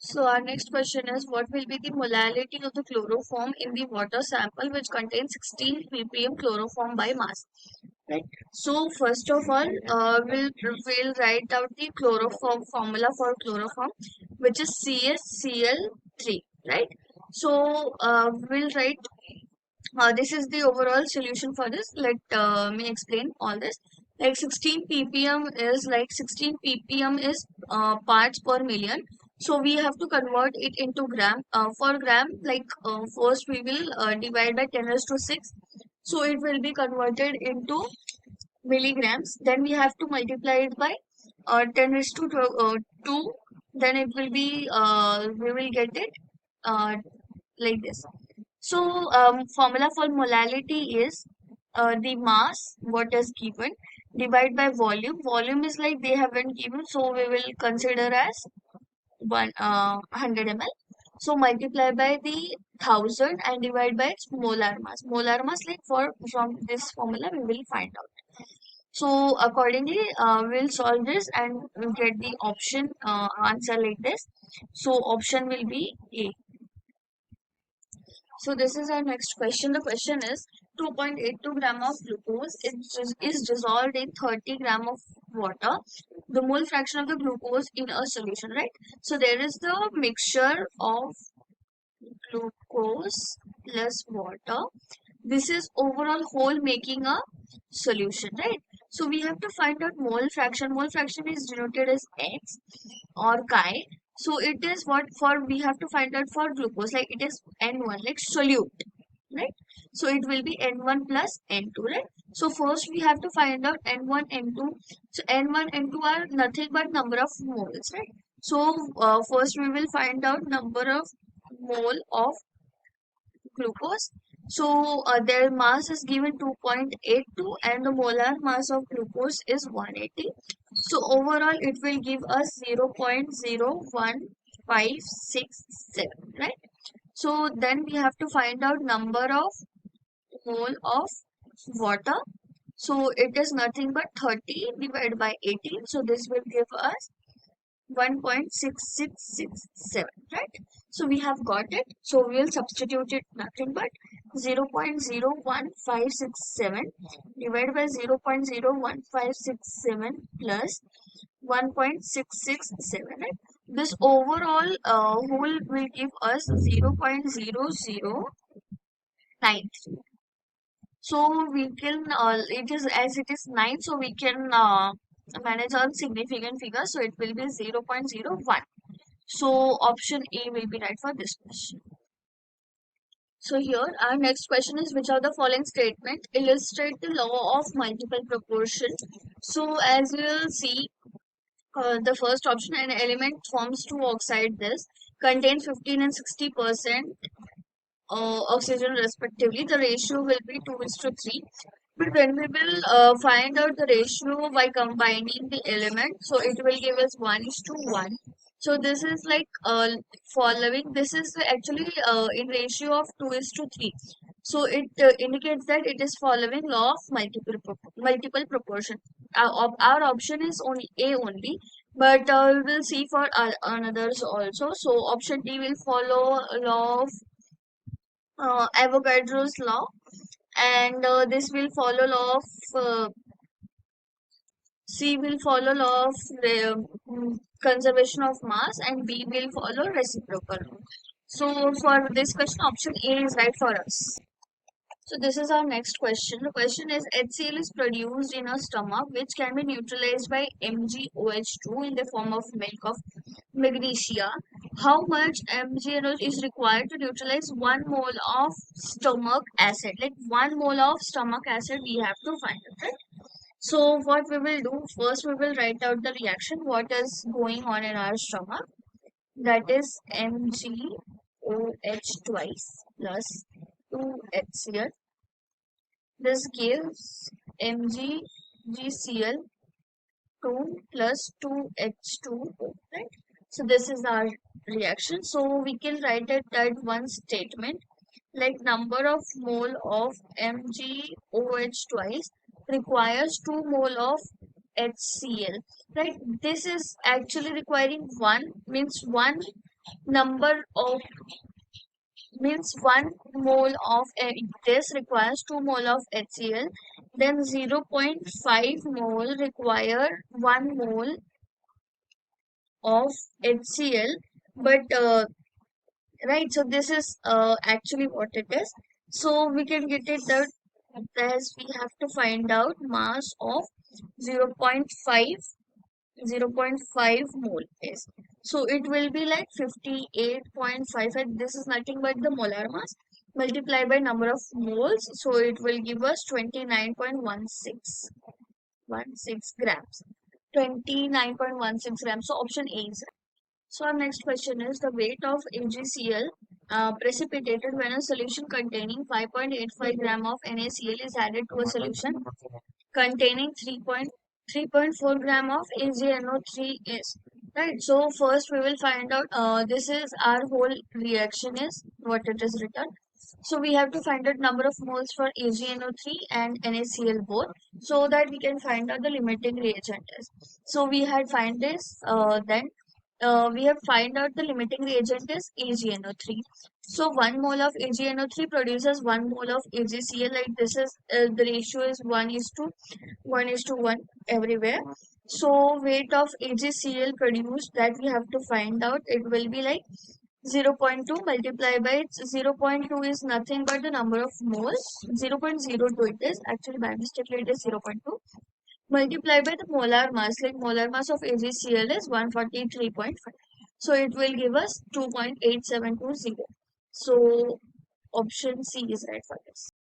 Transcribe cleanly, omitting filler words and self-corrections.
So our next question is, what will be the molality of the chloroform in the water sample which contains 16 ppm chloroform by mass? Right. So first of all, we'll write out the chloroform formula for chloroform, which is CaCl3. Right. So we'll write. This is the overall solution for this. Let me explain all this. Like 16 ppm is like 16 ppm is parts per million. So we have to convert it into gram. For gram, like first we will divide by 10 raised to 6. So it will be converted into milligrams. Then we have to multiply it by 10 raised to 2. Then it will be, we will get it like this. So, formula for molality is the mass, what is given, divide by volume. Volume is like they haven't given, so we will consider as 100 ml. So, multiply by the 1000 and divide by its molar mass. Molar mass, like from this formula, we will find out. So, accordingly, we'll solve this and we'll get the option answer like this. So, option will be A. So this is our next question. The question is 2.82 gram of glucose is dissolved in 30 gram of water. The mole fraction of the glucose in a solution, right? So there is the mixture of glucose plus water. This is overall whole making a solution, right? So we have to find out mole fraction. Mole fraction is denoted as X or chi. So it is what for we have to find out for glucose, like it is N1, like solute, right? So it will be N1 plus N2, right? So first we have to find out N1, N2. So N1, N2 are nothing but number of moles, right? So first we will find out number of mole of glucose. So their mass is given 2.82 and the molar mass of glucose is 180. So overall it will give us 0.01567, right? So then we have to find out number of mole of water. So it is nothing but 30 divided by 18. So this will give us 1.6667, right? So we have got it. So we will substitute it nothing but 0.01567 divided by 0.01567 plus 1.667, right? This overall whole will give us 0.0093. So we can, it is as it is 9, so we can manage on significant figures. So it will be 0.01. So option A will be right for this question. So here our next question is, which of the following statement illustrate the law of multiple proportion? So as you will see, the first option, an element forms two oxide this contains 15 and 60% oxygen respectively. The ratio will be 2:3. But when we will find out the ratio by combining the element, so it will give us 1:1. So this is like following. This is actually in ratio of 2:3. So it indicates that it is following law of multiple proportion. Our option is only A only, but we will see for others also. So option D will follow law of Avogadro's law, and this will follow law of C will follow law of conservation of mass, and B will follow reciprocal law. So for this question, option A is right for us. So this is our next question. The question is, HCl is produced in our stomach, which can be neutralized by MgOH2 in the form of milk of magnesia. How much MgNO is required to neutralize 1 mole of stomach acid? Like 1 mole of stomach acid we have to find it, right? So what we will do, first we will write out the reaction, what is going on in our stomach. That is MgOH twice plus 2HCl. This gives MgGCl 2 plus 2H2O, right? So this is our reaction. So we can write it that one statement, like number of mole of MgOH twice requires 2 mole of HCl, right? This is actually requiring 1, means 1 number of means 1 mole of this requires 2 mole of HCl, then 0.5 mole require 1 mole of HCl, but right, so this is actually what it is. So we can get it that as we have to find out mass of 0.5 0.5 mole is. So it will be like 58.5, and this is nothing but the molar mass multiplied by number of moles. So it will give us 29.16 grams. 29.16 grams. So option A is right. So our next question is the weight of AgCl precipitated when a solution containing 5.85 gram of NaCl is added to a solution containing 3.4 gram of AgNO3 is. Right. So first we will find out this is our whole reaction is what it is written. So we have to find out number of moles for AgNO3 and NaCl both so that we can find out the limiting reagent is. So we had find this then we have find out the limiting reagent is AgNO3. So 1 mole of AgNO3 produces 1 mole of AgCl. Like this is the ratio is 1:1 everywhere. So weight of AgCl produced that we have to find out. It will be like 0.2 multiplied by 0.2 is nothing but the number of moles. 0.02 it is actually by mistake it is 0.2 multiplied by the molar mass. Like molar mass of AgCl is 143.5. So it will give us 2.8720. So option C is right for this.